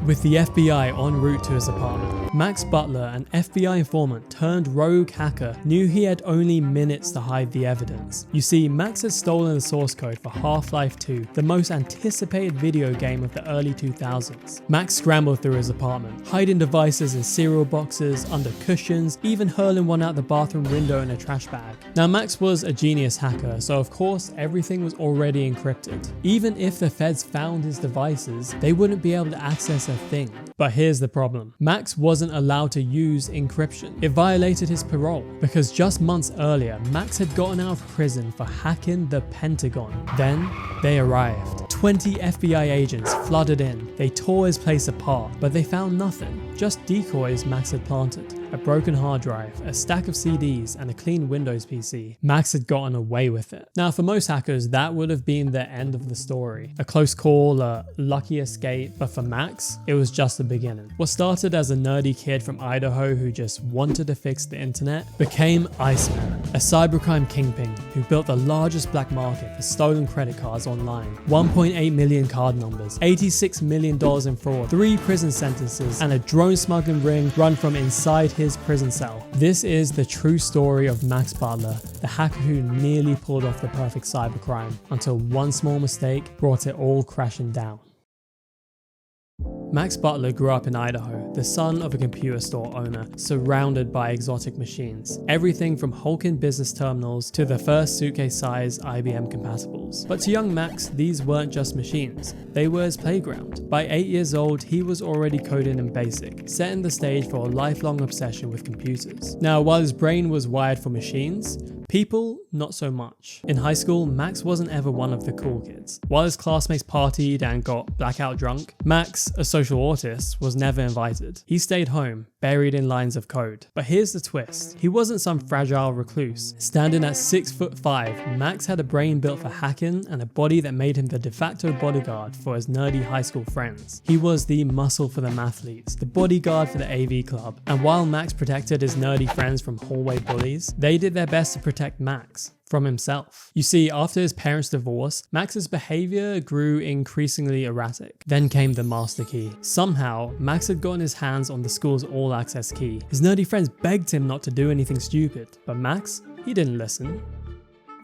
With the FBI en route to his apartment, Max Butler, an FBI informant turned rogue hacker, knew he had only minutes to hide the evidence. You see, Max had stolen the source code for Half-Life 2, the most anticipated video game of the early 2000s. Max scrambled through his apartment, hiding devices in cereal boxes, under cushions, even hurling one out the bathroom window in a trash bag. Now, Max was a genius hacker, so of course everything was already encrypted. Even if the feds found his devices, they wouldn't be able to access a thing. But here's the problem. Max wasn't allowed to use encryption. It violated his parole, because just months earlier, Max had gotten out of prison for hacking the Pentagon. Then, they arrived. 20 FBI agents flooded in. They tore his place apart, but they found nothing. Just decoys Max had planted. A broken hard drive, a stack of CDs, and a clean Windows PC. Max had gotten away with it. Now, for most hackers, that would have been the end of the story. A close call, a lucky escape, but for Max, it was just the beginning. What started as a nerdy kid from Idaho who just wanted to fix the internet became Iceman, a cybercrime kingpin who built the largest black market for stolen credit cards online. 1.8 million card numbers, $86 million in fraud, 3 prison sentences, and a drone smuggling ring run from inside his prison cell. This is the true story of Max Butler, the hacker who nearly pulled off the perfect cybercrime until one small mistake brought it all crashing down. Max Butler grew up in Idaho, the son of a computer store owner, surrounded by exotic machines. Everything from hulking business terminals to the first suitcase-sized IBM compatibles. But to young Max, these weren't just machines, they were his playground. By 8 years old, he was already coding in BASIC, setting the stage for a lifelong obsession with computers. Now, while his brain was wired for machines, people, not so much. In high school, Max wasn't ever one of the cool kids. While his classmates partied and got blackout drunk, Max, a social autist, was never invited. He stayed home, buried in lines of code. But here's the twist. He wasn't some fragile recluse. Standing at 6'5", Max had a brain built for hacking and a body that made him the de facto bodyguard for his nerdy high school friends. He was the muscle for the mathletes, the bodyguard for the AV club. And while Max protected his nerdy friends from hallway bullies, they did their best to protect Max from himself. You see, after his parents' divorce, Max's behavior grew increasingly erratic. Then came the master key. Somehow, Max had gotten his hands on the school's all-access key. His nerdy friends begged him not to do anything stupid, but Max, he didn't listen.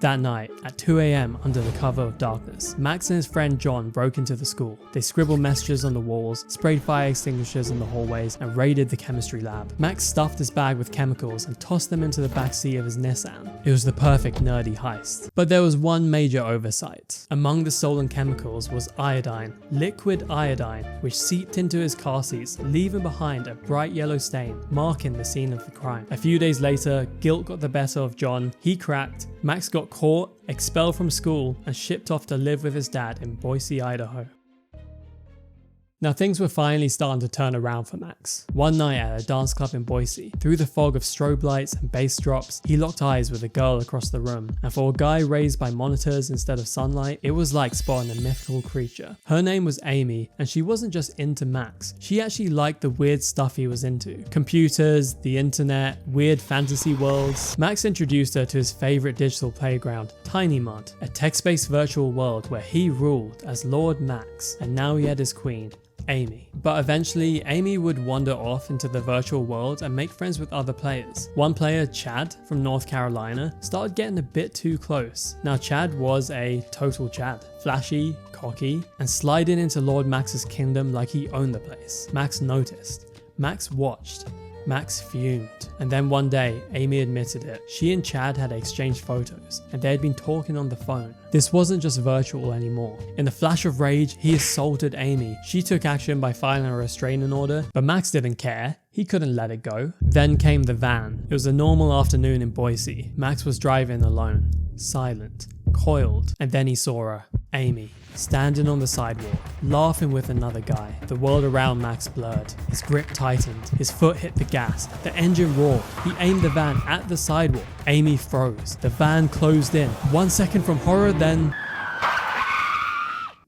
That night, at 2 AM under the cover of darkness, Max and his friend John broke into the school. They scribbled messages on the walls, sprayed fire extinguishers in the hallways, and raided the chemistry lab. Max stuffed his bag with chemicals and tossed them into the backseat of his Nissan. It was the perfect nerdy heist. But there was one major oversight. Among the stolen chemicals was iodine, liquid iodine, which seeped into his car seats, leaving behind a bright yellow stain, marking the scene of the crime. A few days later, guilt got the better of John. He cracked. Max got caught, expelled from school, and shipped off to live with his dad in Boise, Idaho. Now things were finally starting to turn around for Max. One night at a dance club in Boise, through the fog of strobe lights and bass drops, he locked eyes with a girl across the room. And for a guy raised by monitors instead of sunlight, it was like spotting a mythical creature. Her name was Amy, and she wasn't just into Max. She actually liked the weird stuff he was into. Computers, the internet, weird fantasy worlds. Max introduced her to his favorite digital playground, Tiny Mud, a text-based virtual world where he ruled as Lord Max, and now he had his queen, Amy. But eventually, Amy would wander off into the virtual world and make friends with other players. One player, Chad, from North Carolina, started getting a bit too close. Now Chad was a total Chad. Flashy, cocky, and sliding into Lord Max's kingdom like he owned the place. Max noticed. Max watched. Max fumed. And then one day, Amy admitted it. She and Chad had exchanged photos, and they had been talking on the phone. This wasn't just virtual anymore. In a flash of rage, he assaulted Amy. She took action by filing a restraining order, but Max didn't care. He couldn't let it go. Then came the van. It was a normal afternoon in Boise. Max was driving alone, silent, coiled, and then he saw her, Amy, standing on the sidewalk, laughing with another guy. The world around Max blurred. His grip tightened. His foot hit the gas. The engine roared. He aimed the van at the sidewalk. Amy froze. The van closed in. 1 second from horror, then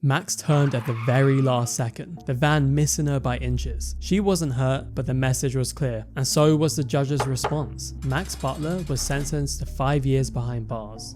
Max turned at the very last second, the van missing her by inches. She wasn't hurt, but the message was clear, and so was the judge's response. Max Butler was sentenced to 5 years behind bars.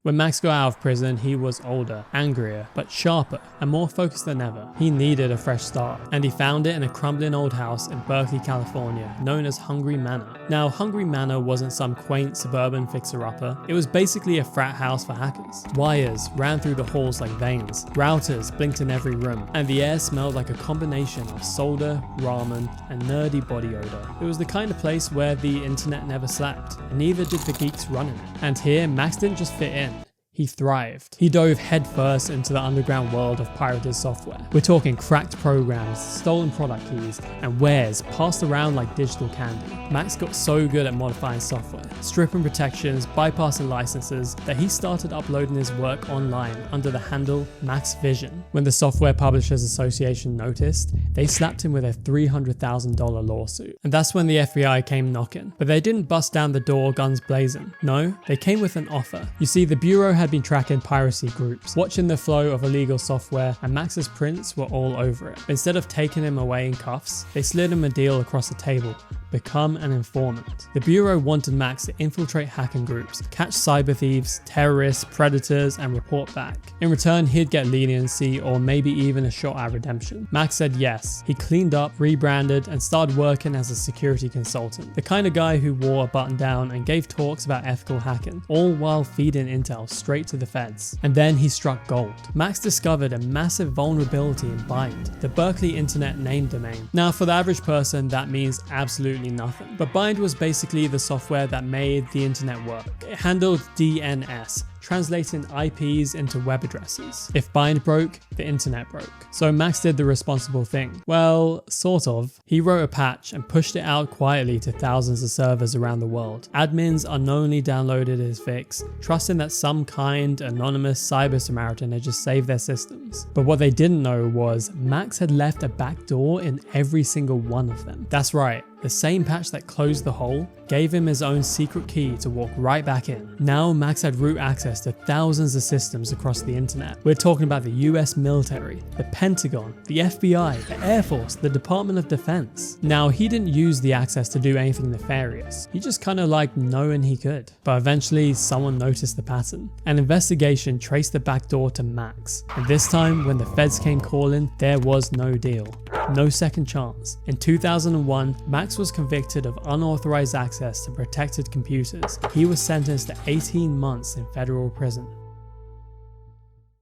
When Max got out of prison, he was older, angrier, but sharper and more focused than ever. He needed a fresh start, and he found it in a crumbling old house in Berkeley, California, known as Hungry Manor. Now, Hungry Manor wasn't some quaint suburban fixer-upper. It was basically a frat house for hackers. Wires ran through the halls like veins, routers blinked in every room, and the air smelled like a combination of solder, ramen, and nerdy body odor. It was the kind of place where the internet never slept, and neither did the geeks running it. And here, Max didn't just fit in. He thrived. He dove headfirst into the underground world of pirated software. We're talking cracked programs, stolen product keys, and wares passed around like digital candy. Max got so good at modifying software, stripping protections, bypassing licenses, that he started uploading his work online under the handle Max Vision. When the Software Publishers Association noticed, they slapped him with a $300,000 lawsuit. And that's when the FBI came knocking. But they didn't bust down the door guns blazing. No, they came with an offer. You see, the Bureau had been tracking piracy groups, watching the flow of illegal software, and Max's prints were all over it. But instead of taking him away in cuffs, they slid him a deal across the table: become an informant. The Bureau wanted Max to infiltrate hacking groups, catch cyber thieves, terrorists, predators, and report back. In return, he'd get leniency or maybe even a shot at redemption. Max said yes. He cleaned up, rebranded, and started working as a security consultant, the kind of guy who wore a button down and gave talks about ethical hacking, all while feeding intel straight to the feds. And then he struck gold. Max discovered a massive vulnerability in Bind, the Berkeley Internet name domain. Now, for the average person, that means absolutely nothing. But Bind was basically the software that made the internet work. It handled DNS, translating IPs into web addresses. If Bind broke, the internet broke. So Max did the responsible thing. Well, sort of. He wrote a patch and pushed it out quietly to thousands of servers around the world. Admins unknowingly downloaded his fix, trusting that some kind, anonymous cyber Samaritan had just saved their systems. But what they didn't know was Max had left a backdoor in every single one of them. That's right. The same patch that closed the hole gave him his own secret key to walk right back in. Now Max had root access to thousands of systems across the internet. We're talking about the US military, the Pentagon, the FBI, the Air Force, the Department of Defense. Now, he didn't use the access to do anything nefarious. He just kind of liked knowing he could. But eventually someone noticed the pattern. An investigation traced the backdoor to Max. And this time, when the feds came calling, there was no deal. No second chance. In 2001, Max was convicted of unauthorized access to protected computers. He was sentenced to 18 months in federal prison.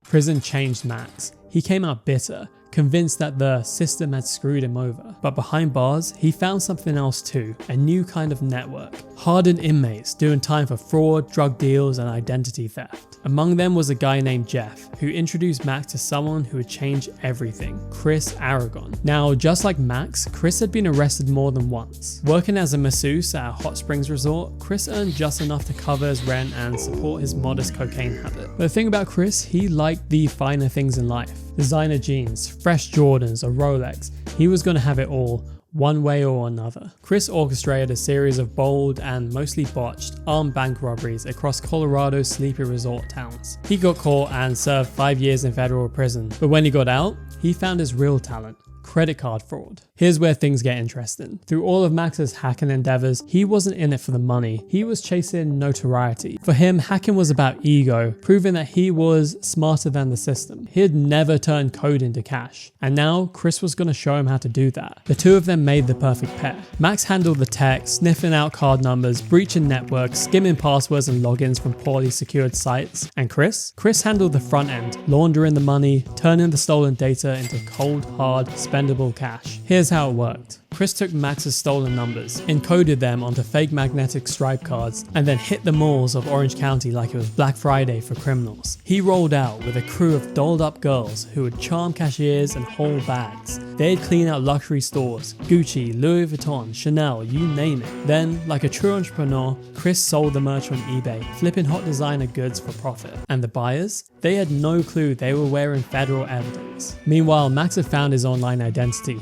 Prison changed Max. He came out bitter, convinced that the system had screwed him over. But behind bars, he found something else too, a new kind of network. Hardened inmates doing time for fraud, drug deals, and identity theft. Among them was a guy named Jeff, who introduced Max to someone who would change everything: Chris Aragon. Now, just like Max, Chris had been arrested more than once. Working as a masseuse at a hot springs resort, Chris earned just enough to cover his rent and support his modest cocaine habit. But the thing about Chris, he liked the finer things in life. Designer jeans, fresh Jordans, a Rolex. He was going to have it all, one way or another. Chris orchestrated a series of bold and mostly botched armed bank robberies across Colorado's sleepy resort towns. He got caught and served 5 years in federal prison, but when he got out, he found his real talent: credit card fraud. Here's where things get interesting. Through all of Max's hacking endeavors, he wasn't in it for the money. He was chasing notoriety. For him, hacking was about ego, proving that he was smarter than the system. He had never turned code into cash. And now Chris was going to show him how to do that. The two of them made the perfect pair. Max handled the tech, sniffing out card numbers, breaching networks, skimming passwords and logins from poorly secured sites. And Chris handled the front end, laundering the money, turning the stolen data into cold, hard, spendable cash. Here's how it worked. Chris took Max's stolen numbers, encoded them onto fake magnetic stripe cards, and then hit the malls of Orange County like it was Black Friday for criminals. He rolled out with a crew of dolled up girls who would charm cashiers and hold bags. They'd clean out luxury stores, Gucci, Louis Vuitton, Chanel, you name it. Then, like a true entrepreneur, Chris sold the merch on eBay, flipping hot designer goods for profit. And the buyers? They had no clue they were wearing federal evidence. Meanwhile, Max had found his online identity: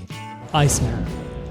Iceman.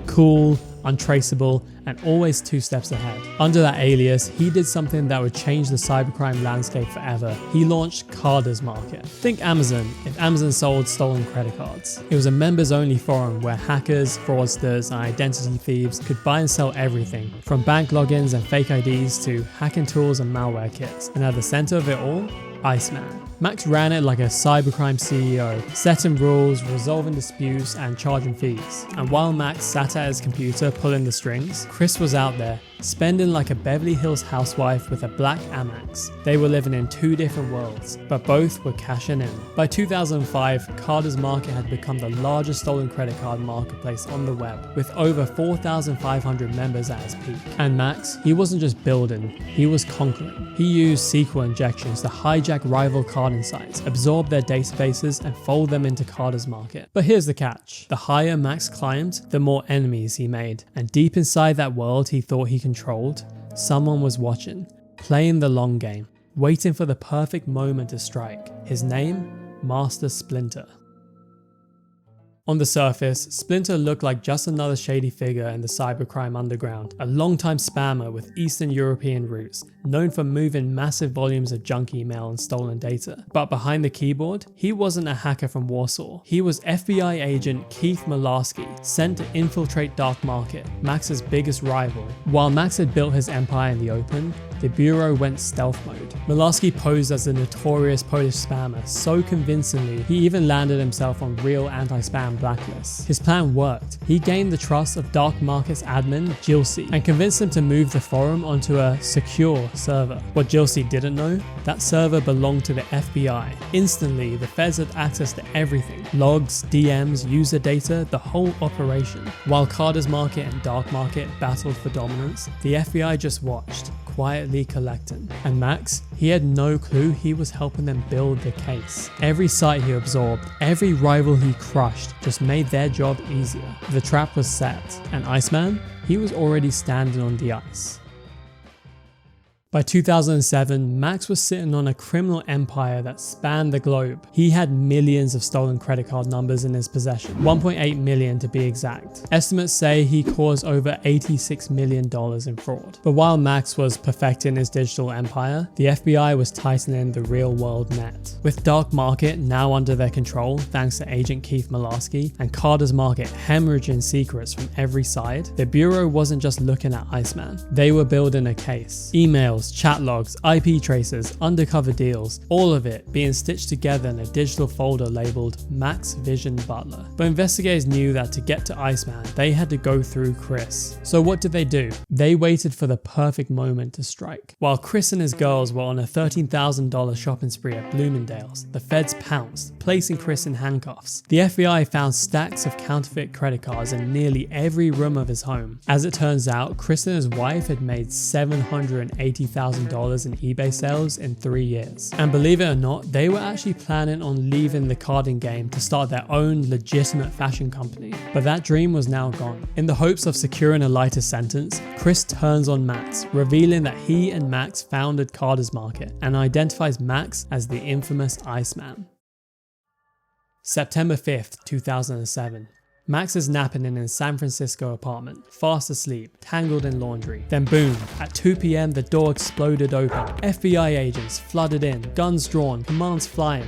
Cool, untraceable, and always 2 steps ahead. Under that alias, he did something that would change the cybercrime landscape forever. He launched Carter's Market. Think Amazon, if Amazon sold stolen credit cards. It was a members-only forum where hackers, fraudsters, and identity thieves could buy and sell everything, from bank logins and fake IDs to hacking tools and malware kits. And at the center of it all, Iceman. Max ran it like a cybercrime CEO, setting rules, resolving disputes, and charging fees. And while Max sat at his computer pulling the strings, Chris was out there, spending like a Beverly Hills housewife with a black Amex. They were living in 2 different worlds, but both were cashing in. By 2005, Carter's Market had become the largest stolen credit card marketplace on the web, with over 4,500 members at its peak. And Max, he wasn't just building, he was conquering. He used SQL injections to hijack rival card sites, absorb their databases, and fold them into Carter's Market. But here's the catch. The higher Max climbed, the more enemies he made. And deep inside that world he thought he controlled, someone was watching, playing the long game, waiting for the perfect moment to strike. His name? Master Splinter. On the surface, Splinter looked like just another shady figure in the cybercrime underground, a longtime spammer with Eastern European roots, known for moving massive volumes of junk email and stolen data. But behind the keyboard, he wasn't a hacker from Warsaw. He was FBI agent Keith Mularski, sent to infiltrate Dark Market, Max's biggest rival. While Max had built his empire in the open, the Bureau went stealth mode. Mularski posed as a notorious Polish spammer so convincingly, he even landed himself on real anti-spam blacklists. His plan worked. He gained the trust of Dark Market's admin, Gilsey, and convinced him to move the forum onto a secure server. What Gilsey didn't know? That server belonged to the FBI. Instantly, the feds had access to everything. Logs, DMs, user data, the whole operation. While Carter's Market and Dark Market battled for dominance, the FBI just watched, quietly collecting. And Max, he had no clue he was helping them build the case. Every site he absorbed, every rival he crushed, just made their job easier. The trap was set, and Iceman, he was already standing on the ice. By 2007, Max was sitting on a criminal empire that spanned the globe. He had millions of stolen credit card numbers in his possession, 1.8 million to be exact. Estimates say he caused over $86 million in fraud. But while Max was perfecting his digital empire, the FBI was tightening the real-world net. With Dark Market now under their control thanks to Agent Keith Mularski, and Carter's Market hemorrhaging secrets from every side, the Bureau wasn't just looking at Iceman. They were building a case. Emails, chat logs, IP traces, undercover deals, all of it being stitched together in a digital folder labeled Max Vision Butler. But investigators knew that to get to Iceman, they had to go through Chris. So what did they do? They waited for the perfect moment to strike. While Chris and his girls were on a $13,000 shopping spree at Bloomingdale's, the feds pounced, placing Chris in handcuffs. The FBI found stacks of counterfeit credit cards in nearly every room of his home. As it turns out, Chris and his wife had made $780,000 in eBay sales in 3 years. And believe it or not, they were actually planning on leaving the carding game to start their own legitimate fashion company. But that dream was now gone. In the hopes of securing a lighter sentence, Chris turns on Max, revealing that he and Max founded Carter's Market and identifies Max as the infamous Iceman. September 5th, 2007. Max is napping in his San Francisco apartment, fast asleep, tangled in laundry. Then boom, at 2 PM the door exploded open. FBI agents flooded in, guns drawn, commands flying.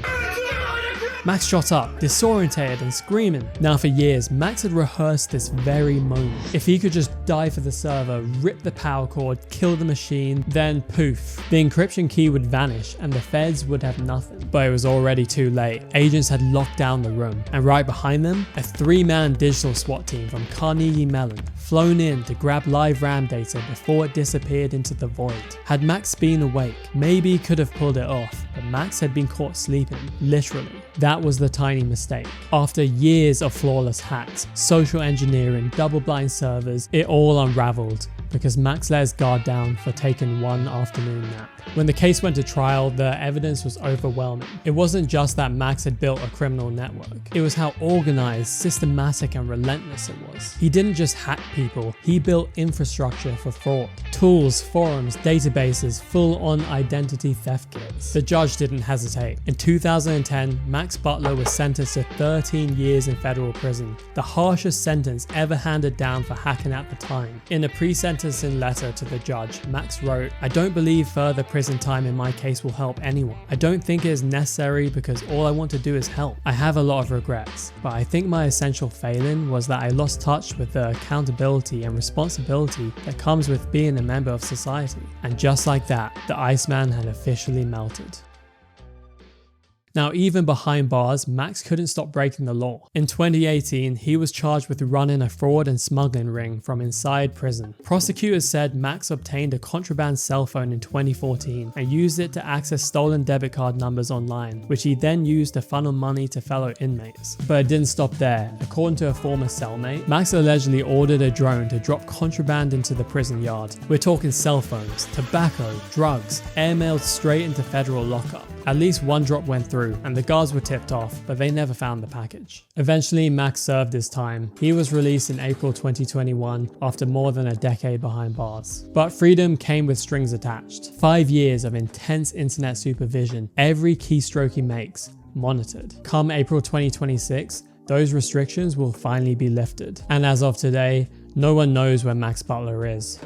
Max shot up, disorientated and screaming. Now for years, Max had rehearsed this very moment. If he could just dive for the server, rip the power cord, kill the machine, then poof, the encryption key would vanish and the feds would have nothing. But it was already too late. Agents had locked down the room, and right behind them, a 3-man digital SWAT team from Carnegie Mellon, flown in to grab live RAM data before it disappeared into the void. Had Max been awake, maybe he could have pulled it off, but Max had been caught sleeping, literally. That was the tiny mistake. After years of flawless hacks, social engineering, double-blind servers, it all unraveled because Max let his guard down for taking one afternoon nap. When the case went to trial, the evidence was overwhelming. It wasn't just that Max had built a criminal network. It was how organized, systematic, and relentless it was. He didn't just hack people, he built infrastructure for fraud. tools, forums, databases, full-on identity theft kits. The judge didn't hesitate. In 2010, Max Butler was sentenced to 13 years in federal prison, the harshest sentence ever handed down for hacking at the time. In a pre-sentencing letter to the judge, Max wrote, "I don't believe further prison time in my case will help anyone. I don't think it is necessary because all I want to do is help. I have a lot of regrets, but I think my essential failing was that I lost touch with the accountability and responsibility that comes with being a member of society." And just like that, the Iceman had officially melted. Now, even behind bars, Max couldn't stop breaking the law. In 2018, he was charged with running a fraud and smuggling ring from inside prison. Prosecutors said Max obtained a contraband cell phone in 2014 and used it to access stolen debit card numbers online, which he then used to funnel money to fellow inmates. But it didn't stop there. According to a former cellmate, Max allegedly ordered a drone to drop contraband into the prison yard. We're talking cell phones, tobacco, drugs, airmailed straight into federal lockup. At least one drop went through, and the guards were tipped off, but they never found the package. Eventually, Max served his time. He was released in April 2021 after more than a decade behind bars. But freedom came with strings attached. 5 years of intense internet supervision, every keystroke he makes monitored. Come April 2026, those restrictions will finally be lifted. And as of today, no one knows where Max Butler is.